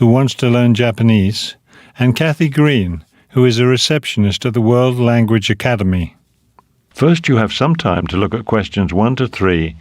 who wants to learn Japanese, and Kathy Green, who is a receptionist at the World Language Academy. First, you have some time to look at questions 1 to 3.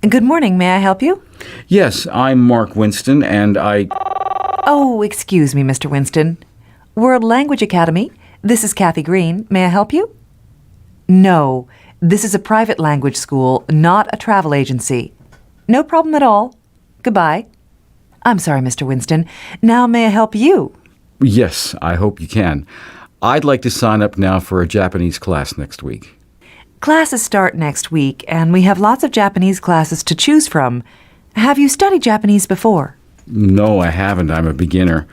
Good morning. May I help you? Yes, I'm Mark Winston, and Oh, excuse me, Mr. Winston. World Language Academy. This is Kathy Green. May I help you? No, this is a private language school, not a travel agency. No problem at all. Goodbye. I'm sorry, Mr. Winston. Now may I help you? Yes, I hope you can. I'd like to sign up now for a Japanese class next week. Classes start next week, and we have lots of Japanese classes to choose from. Have you studied Japanese before? No, I haven't. I'm a beginner.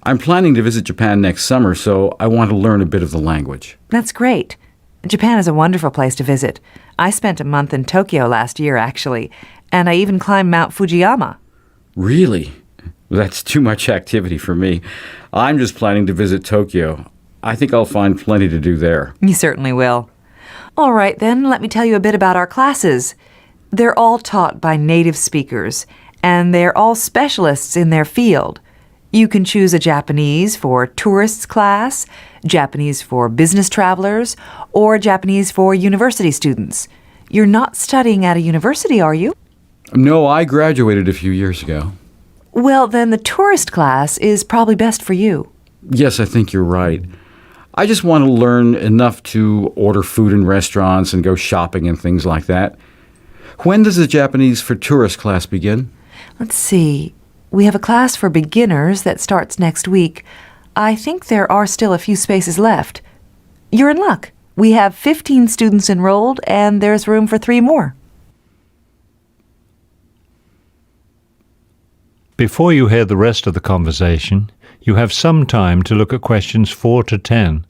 I'm planning to visit Japan next summer, so I want to learn a bit of the language. That's great. Japan is a wonderful place to visit. I spent a month in Tokyo last year, actually, and I even climbed Mount Fujiyama. Really? That's too much activity for me. I'm just planning to visit Tokyo. I think I'll find plenty to do there. You certainly will. All right, then, let me tell you a bit about our classes. They're all taught by native speakers, and they're all specialists in their field. You can choose a Japanese for tourists class, Japanese for business travelers, or Japanese for university students. You're not studying at a university, are you? No, I graduated a few years ago. Well, then the tourist class is probably best for you. Yes, I think you're right. I just want to learn enough to order food in restaurants and go shopping and things like that. When does the Japanese for tourist class begin? Let's see. We have a class for beginners that starts next week. I think there are still a few spaces left. You're in luck. We have 15 students enrolled, and there's room for 3 more. Before you hear the rest of the conversation, you have some time to look at questions 4 to 10.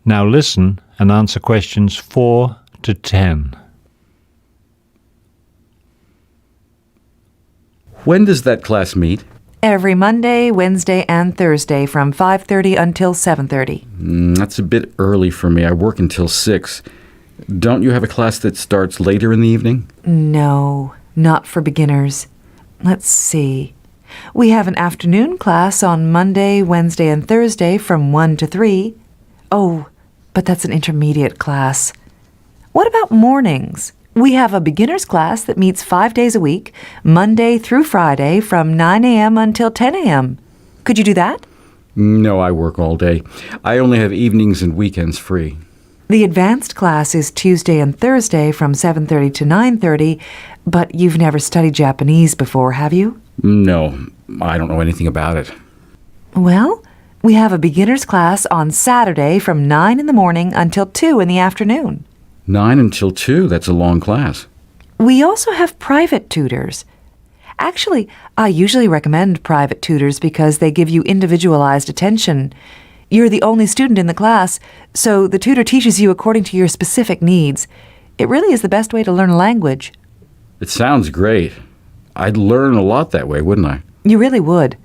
Now listen and answer questions 4 to 10. When does that class meet? Every Monday, Wednesday, and Thursday from 5:30 until 7:30. That's a bit early for me. I work until 6. Don't you have a class that starts later in the evening? No, not for beginners. Let's see. We have an afternoon class on Monday, Wednesday, and Thursday from 1 to 3. Oh, but that's an intermediate class. What about mornings? We have a beginner's class that meets 5 days a week, Monday through Friday from 9 a.m. until 10 a.m. Could you do that? No, I work all day. I only have evenings and weekends free. The advanced class is Tuesday and Thursday from 7:30 to 9:30, but you've never studied Japanese before, have you? No, I don't know anything about it. Well, we have a beginner's class on Saturday from 9 in the morning until 2 in the afternoon. 9 until 2, that's a long class. We also have private tutors. Actually, I usually recommend private tutors because they give you individualized attention. You're the only student in the class, so the tutor teaches you according to your specific needs. It really is the best way to learn a language. It sounds great. I'd learn a lot that way, wouldn't I? You really would.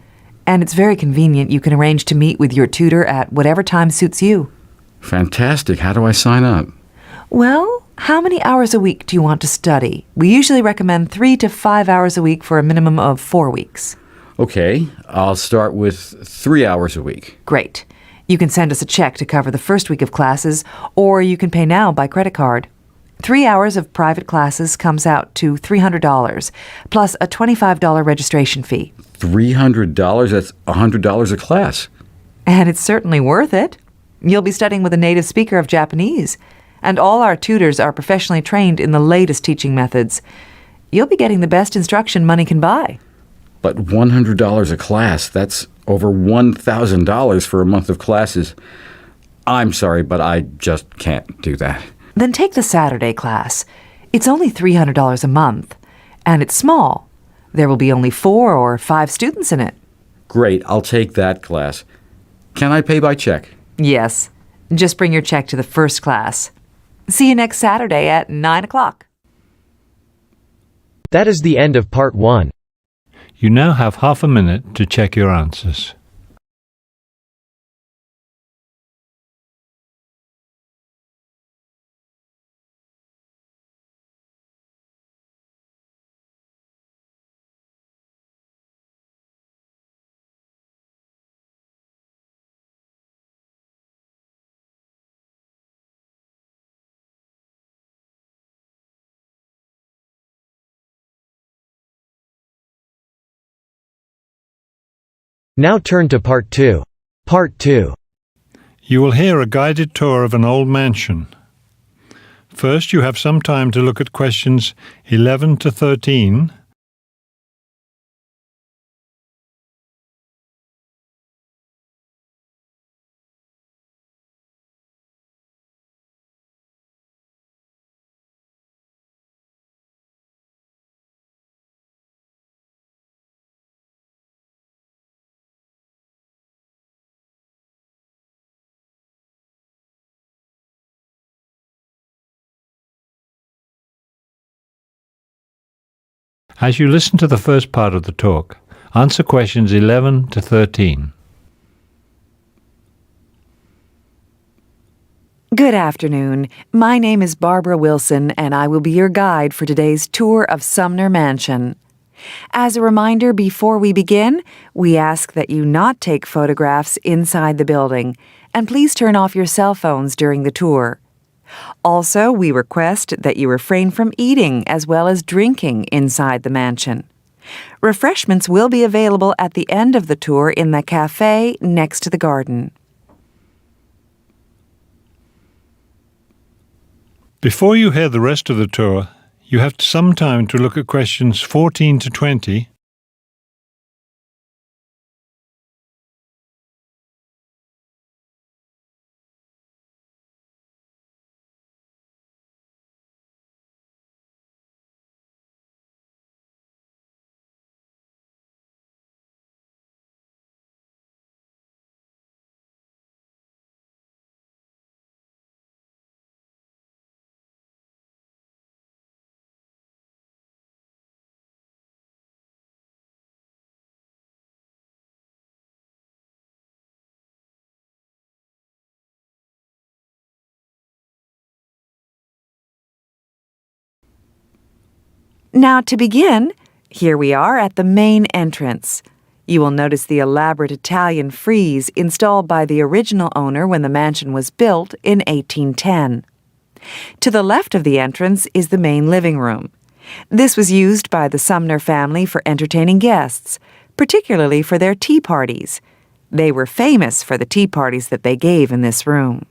And it's very convenient. You can arrange to meet with your tutor at whatever time suits you. Fantastic. How do I sign up? Well, how many hours a week do you want to study? We usually recommend 3 to 5 hours a week for a minimum of 4 weeks. Okay, I'll start with 3 hours a week. Great. You can send us a check to cover the first week of classes, or you can pay now by credit card. 3 hours of private classes comes out to $300, plus a $25 registration fee. $300? That's $100 a class. And it's certainly worth it. You'll be studying with a native speaker of Japanese, and all our tutors are professionally trained in the latest teaching methods. You'll be getting the best instruction money can buy. But $100 a class, that's over $1,000 for a month of classes. I'm sorry, but I just can't do that. Then take the Saturday class. It's only $300 a month, and it's small. There will be only 4 or 5 students in it. Great, I'll take that class. Can I pay by check? Yes. Just bring your check to the first class. See you next Saturday at 9 o'clock. That is the end of part 1. You now have half a minute to check your answers. Now turn to part 2. Part 2. You will hear a guided tour of an old mansion. First, you have some time to look at questions 11 to 13. As you listen to the first part of the talk, answer questions 11 to 13. Good afternoon. My name is Barbara Wilson, and I will be your guide for today's tour of Sumner Mansion. As a reminder, before we begin, we ask that you not take photographs inside the building, and please turn off your cell phones during the tour. Also, we request that you refrain from eating as well as drinking inside the mansion. Refreshments will be available at the end of the tour in the cafe next to the garden. Before you hear the rest of the tour, you have some time to look at questions 14 to 20, Now, to begin, here we are at the main entrance. You will notice the elaborate Italian frieze installed by the original owner when the mansion was built in 1810. To the left of the entrance is the main living room. This was used by the Sumner family for entertaining guests, particularly for their tea parties. They were famous for the tea parties that they gave in this room.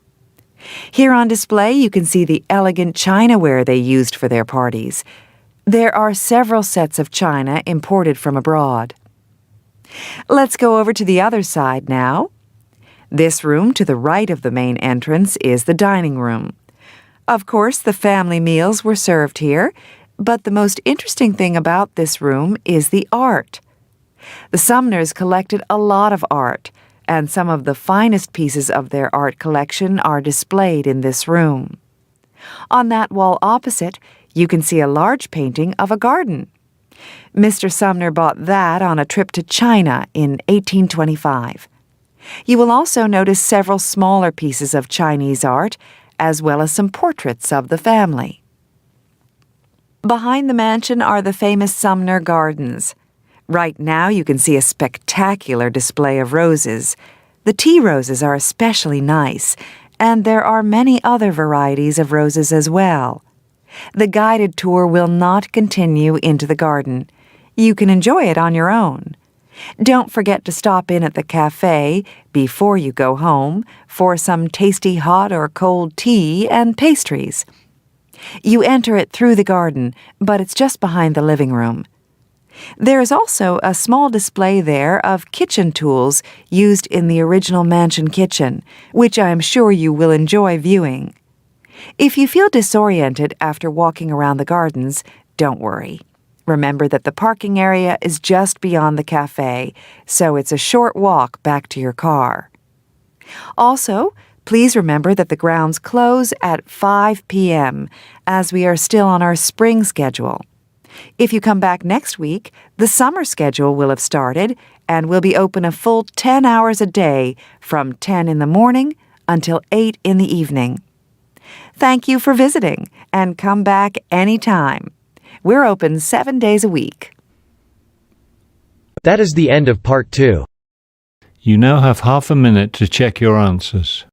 Here on display, you can see the elegant chinaware they used for their parties. There are several sets of china imported from abroad. Let's go over to the other side now. This room to the right of the main entrance is the dining room. Of course, the family meals were served here, but the most interesting thing about this room is the art. The Sumners collected a lot of art, and some of the finest pieces of their art collection are displayed in this room. On that wall opposite, you can see a large painting of a garden. Mr. Sumner bought that on a trip to China in 1825. You will also notice several smaller pieces of Chinese art, as well as some portraits of the family. Behind the mansion are the famous Sumner Gardens. Right now you can see a spectacular display of roses. The tea roses are especially nice, and there are many other varieties of roses as well. The guided tour will not continue into the garden. You can enjoy it on your own. Don't forget to stop in at the cafe before you go home for some tasty hot or cold tea and pastries. You enter it through the garden, but it's just behind the living room. There is also a small display there of kitchen tools used in the original mansion kitchen, which I am sure you will enjoy viewing. If you feel disoriented after walking around the gardens, don't worry. Remember that the parking area is just beyond the cafe, so it's a short walk back to your car. Also, please remember that the grounds close at 5 p.m., as we are still on our spring schedule. If you come back next week, the summer schedule will have started and will be open a full 10 hours a day from 10 in the morning until 8 in the evening. Thank you for visiting, and come back anytime. We're open 7 days a week. That is the end of Part 2. You now have half a minute to check your answers.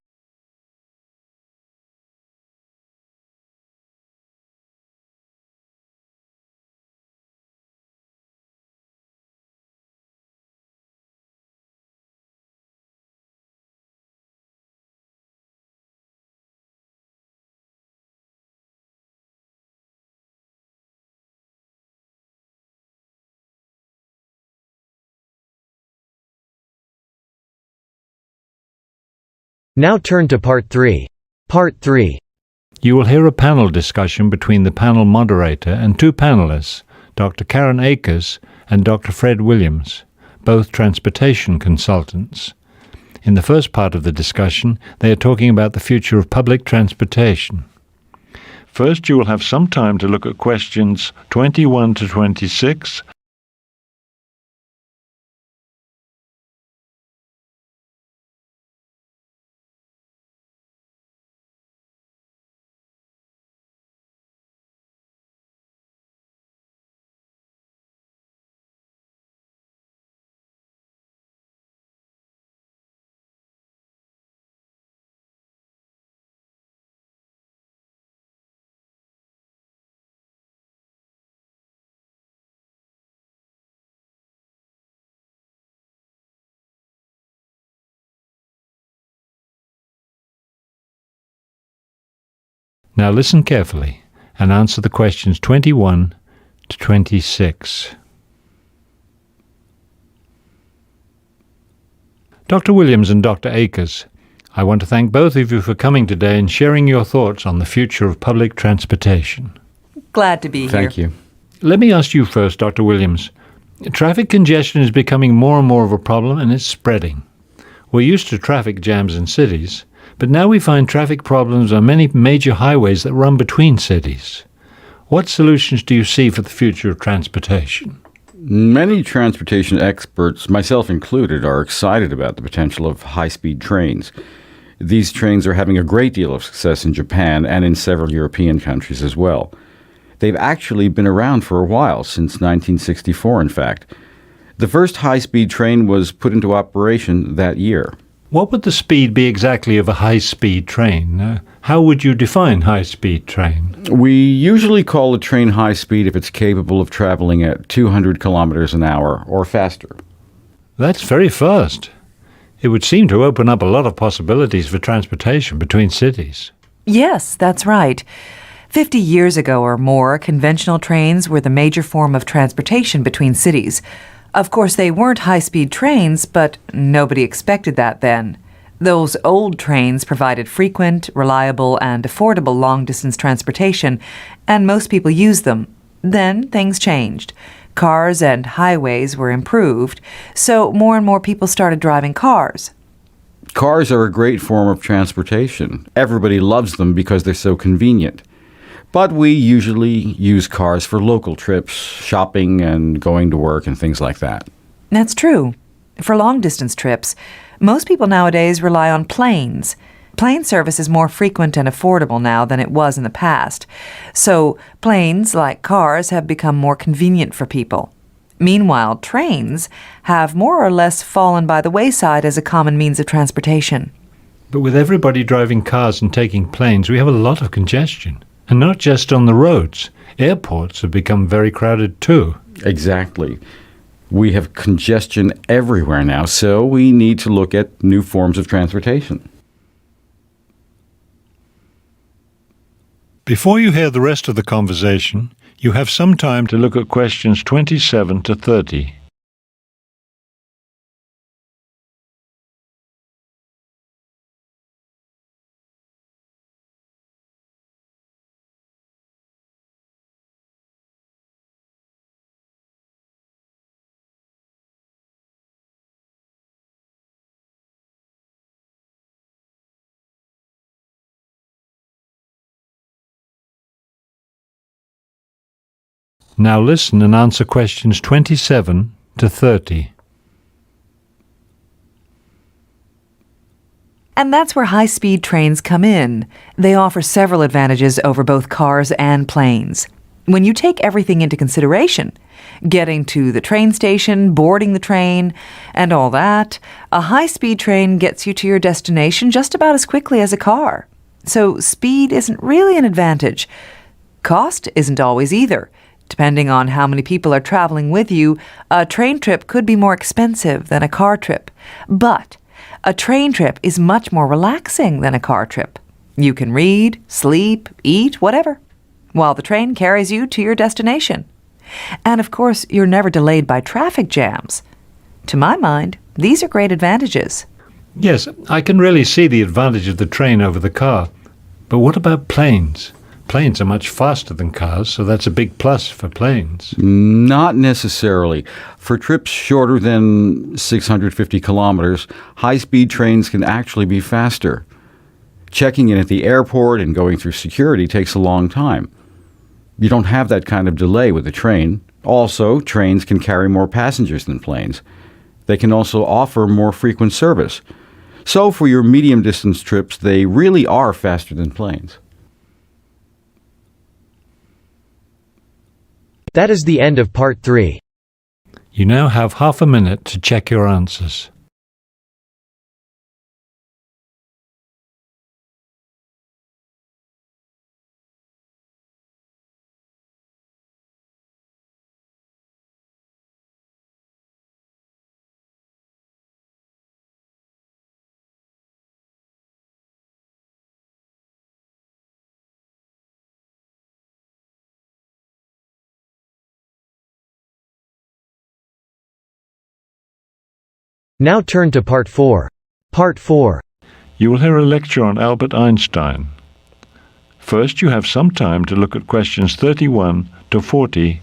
Now turn to Part 3. Part 3. You will hear a panel discussion between the panel moderator and two panelists, Dr. Karen Akers and Dr. Fred Williams, both transportation consultants. In the first part of the discussion, they are talking about the future of public transportation. First, you will have some time to look at questions 21 to 26. Now listen carefully and answer the questions 21 to 26. Dr. Williams and Dr. Akers, I want to thank both of you for coming today and sharing your thoughts on the future of public transportation. Glad to be here. Thank you. Let me ask you first, Dr. Williams. Traffic congestion is becoming more and more of a problem, and it's spreading. We're used to traffic jams in cities, but now we find traffic problems on many major highways that run between cities. What solutions do you see for the future of transportation? Many transportation experts, myself included, are excited about the potential of high-speed trains. These trains are having a great deal of success in Japan and in several European countries as well. They've actually been around for a while, since 1964, in fact. The first high-speed train was put into operation that year. What would the speed be exactly of a high-speed train? How would you define high-speed train? We usually call a train high-speed if it's capable of traveling at 200 kilometers an hour or faster. That's very fast. It would seem to open up a lot of possibilities for transportation between cities. Yes, that's right. 50 years ago or more, conventional trains were the major form of transportation between cities. Of course, they weren't high-speed trains, but nobody expected that then. Those old trains provided frequent, reliable, and affordable long-distance transportation, and most people used them. Then things changed. Cars and highways were improved, so more and more people started driving cars. Cars are a great form of transportation. Everybody loves them because they're so convenient. But we usually use cars for local trips, shopping and going to work and things like that. That's true. For long-distance trips, Most people nowadays rely on planes. Plane service is more frequent and affordable now than it was in the past. So planes, like cars, have become more convenient for people. Meanwhile, trains have more or less fallen by the wayside as a common means of transportation. But with everybody driving cars and taking planes, we have a lot of congestion. And not just on the roads. Airports have become very crowded too. Exactly. We have congestion everywhere now, so we need to look at new forms of transportation. Before you hear the rest of the conversation, you have some time to look at questions 27 to 30. Now listen and answer questions 27 to 30. And that's where high-speed trains come in. They offer several advantages over both cars and planes. When you take everything into consideration, getting to the train station, boarding the train, and all that, a high-speed train gets you to your destination just about as quickly as a car. So speed isn't really an advantage. Cost isn't always either. Depending on how many people are traveling with you, a train trip could be more expensive than a car trip. But a train trip is much more relaxing than a car trip. You can read, sleep, eat, whatever, while the train carries you to your destination. And of course, you're never delayed by traffic jams. To my mind, these are great advantages. Yes, I can really see the advantage of the train over the car. But what about planes? Planes are much faster than cars, so that's a big plus for planes. Not necessarily. For trips shorter than 650 kilometers, high-speed trains can actually be faster. Checking in at the airport and going through security takes a long time. You don't have that kind of delay with a train. Also, trains can carry more passengers than planes. They can also offer more frequent service. So for your medium-distance trips, they really are faster than planes. That is the end of part 3. You now have half a minute to check your answers. Now turn to part 4. Part 4. You will hear a lecture on Albert Einstein. First, you have some time to look at questions 31 to 40.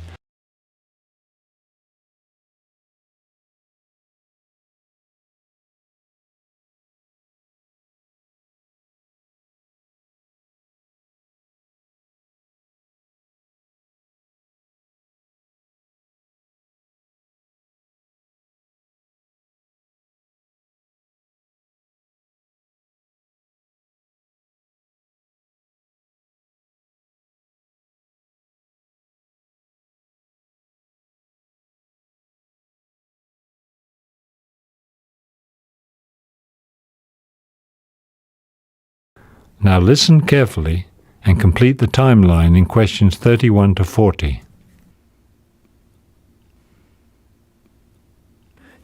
Now listen carefully and complete the timeline in questions 31 to 40.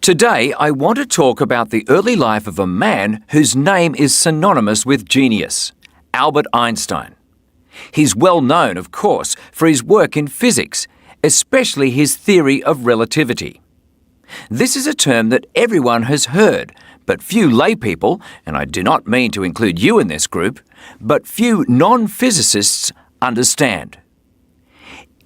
Today, I want to talk about the early life of a man whose name is synonymous with genius, Albert Einstein. He's well known, of course, for his work in physics, especially his theory of relativity. This is a term that everyone has heard, but few laypeople, and I do not mean to include you in this group, but few non-physicists understand.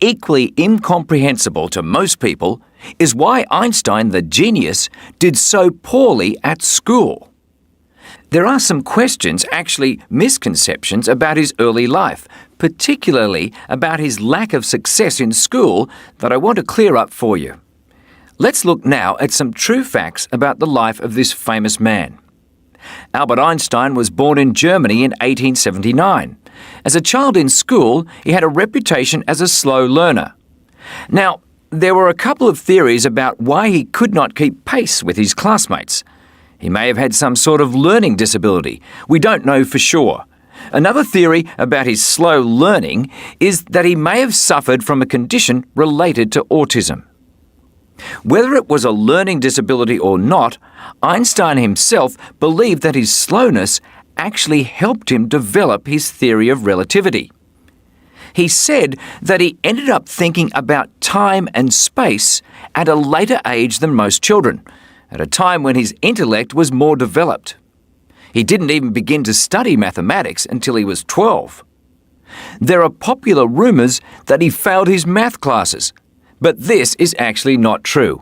Equally incomprehensible to most people is why Einstein, the genius, did so poorly at school. There are some questions, actually misconceptions, about his early life, particularly about his lack of success in school, that I want to clear up for you. Let's look now at some true facts about the life of this famous man. Albert Einstein was born in Germany in 1879. As a child in school, he had a reputation as a slow learner. Now, there were a couple of theories about why he could not keep pace with his classmates. He may have had some sort of learning disability. We don't know for sure. Another theory about his slow learning is that he may have suffered from a condition related to autism. Whether it was a learning disability or not, Einstein himself believed that his slowness actually helped him develop his theory of relativity. He said that he ended up thinking about time and space at a later age than most children, at a time when his intellect was more developed. He didn't even begin to study mathematics until he was 12. There are popular rumours that he failed his math classes, but this is actually not true.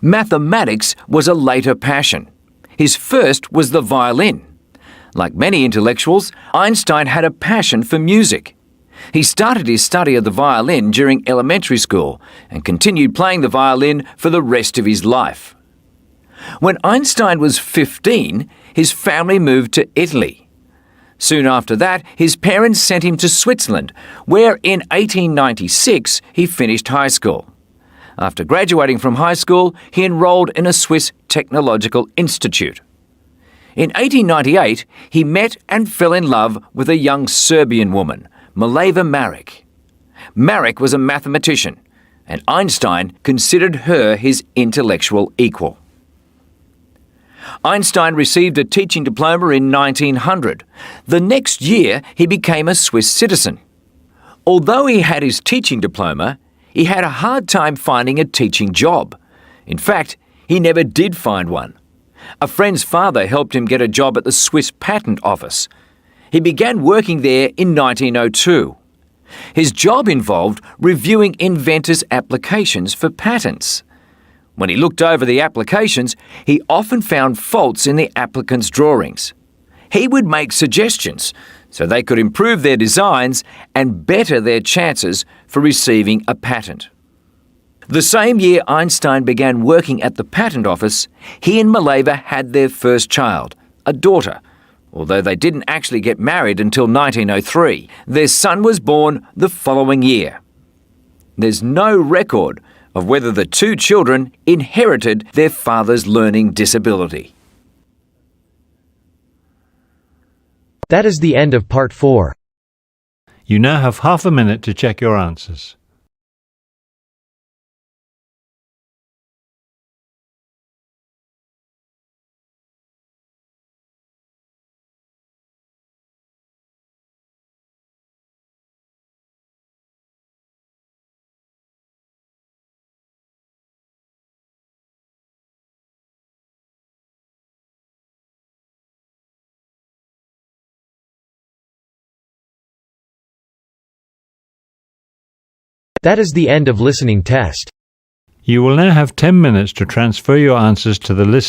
Mathematics was a later passion. His first was the violin. Like many intellectuals, Einstein had a passion for music. He started his study of the violin during elementary school and continued playing the violin for the rest of his life. When Einstein was 15, his family moved to Italy. Soon after that, his parents sent him to Switzerland, where in 1896 he finished high school. After graduating from high school, he enrolled in a Swiss technological institute. In 1898, he met and fell in love with a young Serbian woman, Mileva Maric. Maric was a mathematician, and Einstein considered her his intellectual equal. Einstein received a teaching diploma in 1900. The next year, he became a Swiss citizen. Although he had his teaching diploma, he had a hard time finding a teaching job. In fact, he never did find one. A friend's father helped him get a job at the Swiss Patent Office. He began working there in 1902. His job involved reviewing inventors' applications for patents. When he looked over the applications, he often found faults in the applicants' drawings. He would make suggestions so they could improve their designs and better their chances for receiving a patent. The same year Einstein began working at the patent office, he and Mileva had their first child, a daughter. Although they didn't actually get married until 1903, their son was born the following year. There's no record of whether the two children inherited their father's learning disability. That is the end of part 4. You now have half a minute to check your answers. That is the end of listening test. You will now have 10 minutes to transfer your answers to the listener.